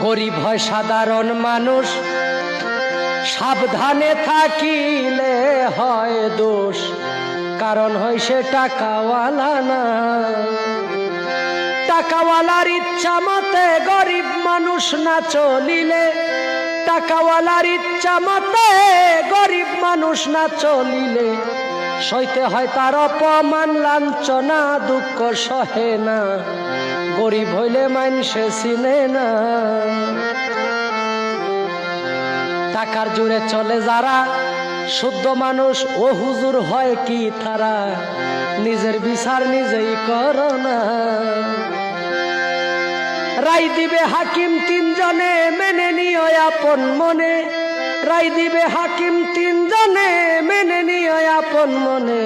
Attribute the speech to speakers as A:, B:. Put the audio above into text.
A: গরিব হয় সাধারণ মানুষ, সাবধানে থাকিলে হয় দোষ, কারণ হয় সে টাকাওয়ালা না। টাকাওয়ালার ইচ্ছা মতে গরিব মানুষ না চলিলে, টাকাওয়ালার ইচ্ছা মতে গরিব মানুষ না চলিলে সইতে হয় তার অপমান লাঞ্ছনা, দুঃখ সহে না, গরিব হইলে মানুষে চিনে না। টাকার জোরে চলে যারা শুদ্ধ মানুষ, ও হুজুর হয় কি তারা, নিজের বিচার নিজেই করো না। রায় দিবে হাকিম তিনজনে, মেনে নিও আপন মনে, রায় দিবে হাকিম তিনজনে, মেনে নিও আপন মনে।